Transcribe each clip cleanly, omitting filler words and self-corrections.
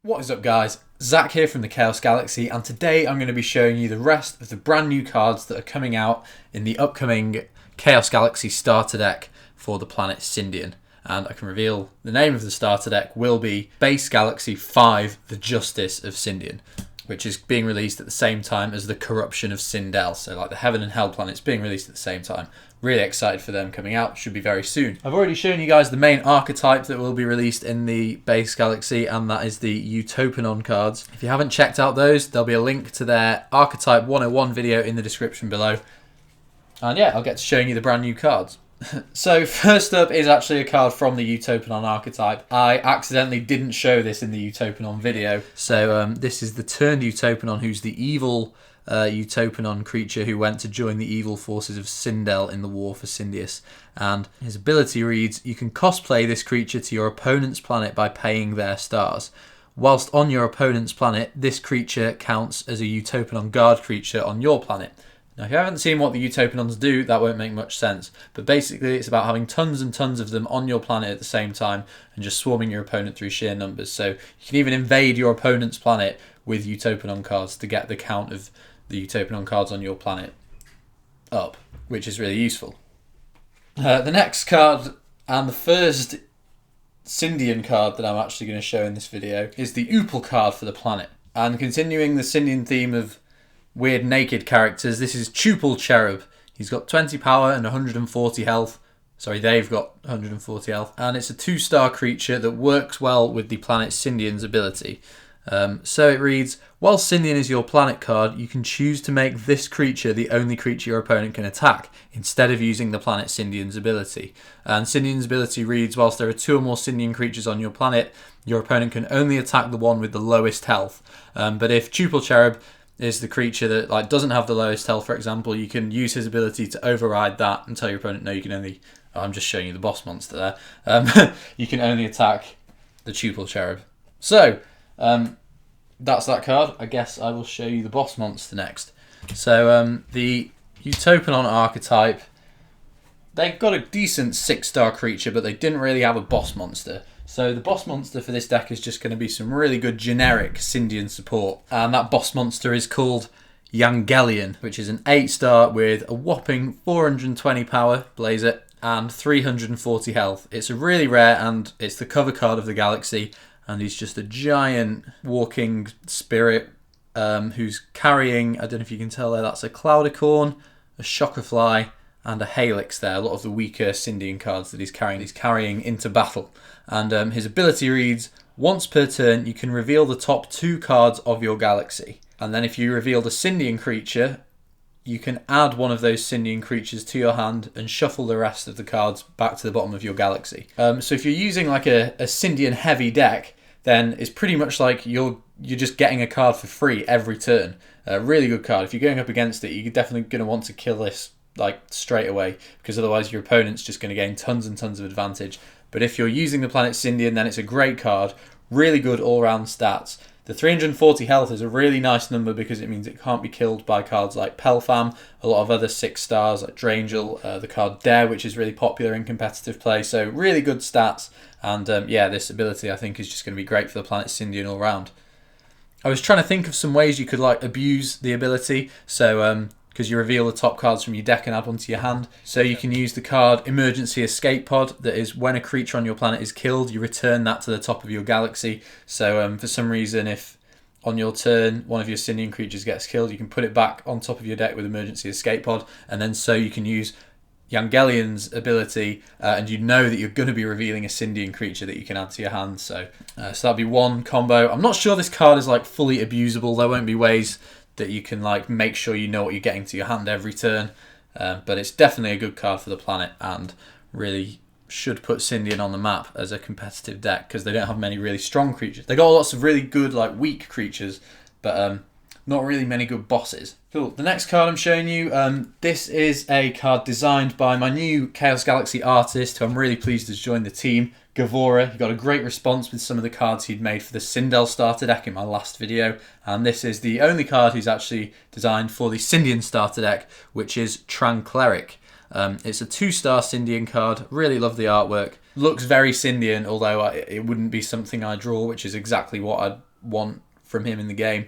What is up, guys? Zach here from the Chaos Galaxy, and today I'm going to be showing you the rest of the brand new cards that are coming out in the upcoming Chaos Galaxy starter deck for the planet Sindian. And I can reveal the name of the starter deck will be Base Galaxy 5, The Justice of Sindian, which is being released at the same time as the Corruption of Sindel. So like the Heaven and Hell planets being released at the same time. Really excited for them coming out. Should be very soon. I've already shown you guys the main archetype that will be released in the Base Galaxy, and that is the Utopanon cards. If you haven't checked out those, there'll be a link to their Archetype 101 video in the description below. And yeah, I'll get to showing you the brand new cards. So first up is actually a card from the Utopanon archetype. I accidentally didn't show this in the Utopanon video. So this is the turned Utopanon, who's the evil Utopanon creature who went to join the evil forces of Sindel in the war for Sindius. And his ability reads, you can cosplay this creature to your opponent's planet by paying their stars. Whilst on your opponent's planet, this creature counts as a Utopanon guard creature on your planet. Now, if you haven't seen what the Utopanons do, that won't make much sense. But basically, it's about having tons and tons of them on your planet at the same time and just swarming your opponent through sheer numbers. So you can even invade your opponent's planet with Utopanon cards to get the count of the Utopanon cards on your planet up, which is really useful. The next card, and the first Sindian card that I'm actually going to show in this video, is the Tuple card for the planet. And continuing the Sindian theme of weird naked characters, this is Tuple Cherub. He's got 20 power and 140 health. Sorry, they've got 140 health. And it's a 2-star creature that works well with the planet Sindian's ability. So it reads, while Sindian is your planet card, you can choose to make this creature the only creature your opponent can attack, instead of using the planet Sindian's ability. And Sindian's ability reads, whilst there are 2 or more Sindian creatures on your planet, your opponent can only attack the one with the lowest health. But if Tuple Cherub is the creature that doesn't have the lowest health, for example, you can use his ability to override that and tell your opponent, no, you can only... Oh, I'm just showing you the boss monster there. You can only attack the Tuple Cherub. So, that's that card. I guess I will show you the boss monster next. So, the Utopanon archetype, they've got a decent 6-star creature, but they didn't really have a boss monster. So the boss monster for this deck is just going to be some really good generic Sindian support. And that boss monster is called Galleon, which is an 8-star with a whopping 420 power, blaze it, and 340 health. It's a really rare, and it's the cover card of the Galaxy, and he's just a giant walking spirit who's carrying, I don't know if you can tell there, that's a Cloudicorn, a Shockerfly, and a Helix there, a lot of the weaker Sindian cards that he's carrying into battle. And his ability reads, once per turn you can reveal the top 2 cards of your galaxy. And then if you reveal the Sindian creature, you can add one of those Sindian creatures to your hand and shuffle the rest of the cards back to the bottom of your galaxy. So if you're using like a Sindian heavy deck, then it's pretty much like you're just getting a card for free every turn. A really good card. If you're going up against it, you're definitely going to want to kill this straight away, because otherwise your opponent's just going to gain tons and tons of advantage. But if you're using the planet Sindian, then it's a great card. Really good all-round stats. The 340 health is a really nice number because it means it can't be killed by cards like Pelfam, a lot of other 6 stars like Drangel, the card Dare, which is really popular in competitive play. So really good stats, and yeah, this ability I think is just going to be great for the planet Sindian all round. I was trying to think of some ways you could abuse the ability, so because you reveal the top cards from your deck and add one to your hand. So you can use the card Emergency Escape Pod, that is when a creature on your planet is killed, you return that to the top of your galaxy. So for some reason, if on your turn one of your Sindian creatures gets killed, you can put it back on top of your deck with Emergency Escape Pod, and then so you can use Galleon's ability, and you know that you're going to be revealing a Sindian creature that you can add to your hand. So that'll be one combo. I'm not sure this card is fully abusable. There won't be ways that you can make sure you know what you're getting to your hand every turn, but it's definitely a good card for the planet, and really should put Sindian on the map as a competitive deck, because they don't have many really strong creatures. They got lots of really good weak creatures, but not really many good bosses. Cool. The next card I'm showing you, this is a card designed by my new Chaos Galaxy artist, who I'm really pleased has joined the team, Gavora. He got a great response with some of the cards he'd made for the Sindel starter deck in my last video, and this is the only card he's actually designed for the Sindian starter deck, which is Tran Cleric. It's a 2-star Sindian card. Really love the artwork. Looks very Sindian, although it wouldn't be something I draw, which is exactly what I'd want from him in the game.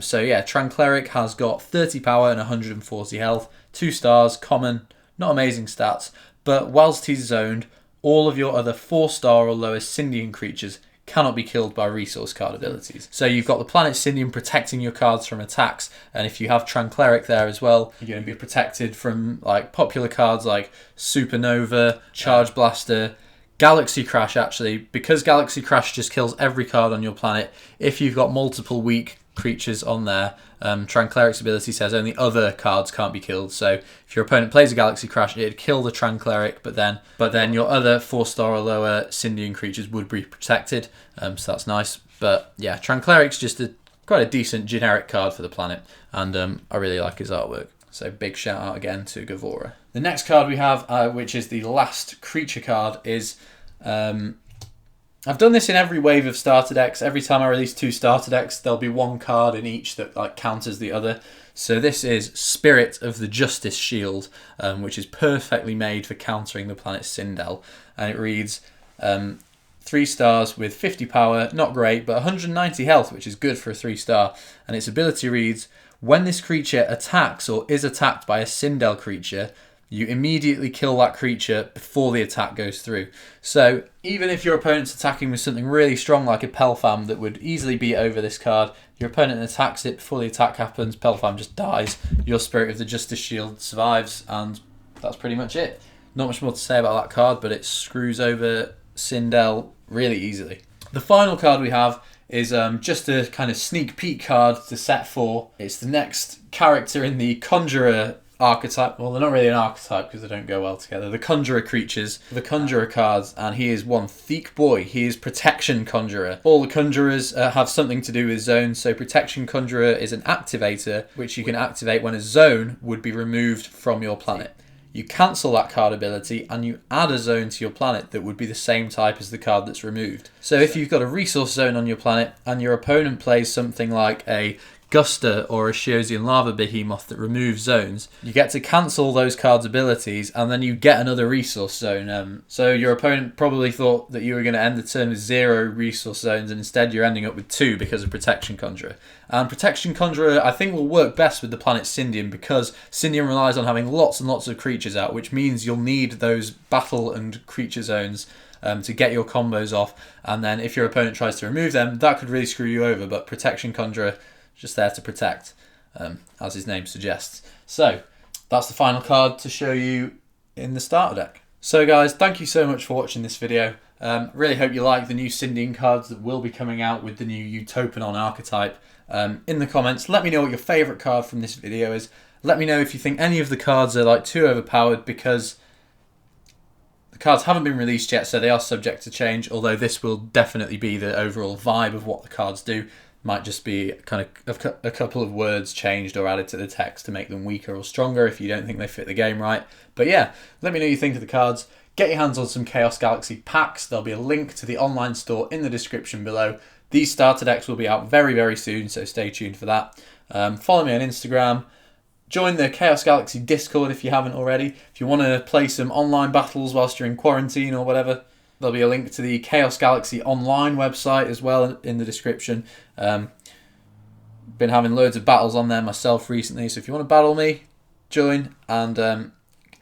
So yeah, Tran Cleric has got 30 power and 140 health, 2 stars, common, not amazing stats, but whilst he's zoned, all of your other 4-star or lower Sindian creatures cannot be killed by resource card abilities. So you've got the planet Sindian protecting your cards from attacks, and if you have Tran Cleric there as well, you're going to be protected from like popular cards like Supernova, Charge Blaster, Galaxy Crash actually, because Galaxy Crash just kills every card on your planet. If you've got multiple weak creatures on there, Tran Cleric's ability says only other cards can't be killed. So if your opponent plays a Galaxy Crash, it'd kill the Tran Cleric, but then your other 4-star or lower Sindian creatures would be protected. So that's nice. But yeah, Tran Cleric's just quite a decent generic card for the planet, and I really like his artwork. So big shout out again to Gavora. The next card we have, which is the last creature card, is I've done this in every wave of starter decks. Every time I release 2 starter decks, there'll be 1 card in each that like counters the other. So this is Spirit of the Justice Shield, which is perfectly made for countering the planet Sindel, and it reads 3 stars with 50 power, not great, but 190 health, which is good for a 3-star. And its ability reads: when this creature attacks or is attacked by a Sindel creature, you immediately kill that creature before the attack goes through. So even if your opponent's attacking with something really strong like a Pelfam that would easily beat over this card, your opponent attacks it before the attack happens, Pelfam just dies, your Spirit of the Justice Shield survives, and that's pretty much it. Not much more to say about that card, but it screws over Sindel really easily. The final card we have is just a kind of sneak peek card to set 4. It's the next character in the conjurer archetype. Well, they're not really an archetype because they don't go well together. The conjurer creatures, the conjurer cards, and he is one Thick boy. He is protection conjurer. All the conjurers have something to do with zones. So protection conjurer is an activator which you can activate when a zone would be removed from your planet. You cancel that card ability and you add a zone to your planet that would be the same type as the card that's removed. So if you've got a resource zone on your planet and your opponent plays something like a Guster or a Shiosian Lava Behemoth that removes zones, you get to cancel those cards' abilities and then you get another resource zone. So your opponent probably thought that you were going to end the turn with 0 resource zones, and instead you're ending up with 2 because of Protection Conjurer. And Protection Conjurer I think will work best with the planet Sindian, because Sindian relies on having lots and lots of creatures out, which means you'll need those battle and creature zones to get your combos off, and then if your opponent tries to remove them, that could really screw you over. But Protection Conjurer, just there to protect, as his name suggests. So that's the final card to show you in the starter deck. So guys, thank you so much for watching this video. Really hope you like the new Sindian cards that will be coming out with the new Utopanon archetype. In the comments, let me know what your favourite card from this video is. Let me know if you think any of the cards are like too overpowered, because the cards haven't been released yet, so they are subject to change, although this will definitely be the overall vibe of what the cards do. Might just be kind of a couple of words changed or added to the text to make them weaker or stronger if you don't think they fit the game right. But yeah, let me know what you think of the cards. Get your hands on some Chaos Galaxy packs. There'll be a link to the online store in the description below. These starter decks will be out very, very soon, so stay tuned for that. Follow me on Instagram. Join the Chaos Galaxy Discord if you haven't already. If you want to play some online battles whilst you're in quarantine or whatever, there'll be a link to the Chaos Galaxy online website as well in the description. Been having loads of battles on there myself recently, so if you want to battle me, join and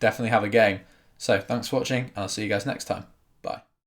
definitely have a game. So thanks for watching, and I'll see you guys next time.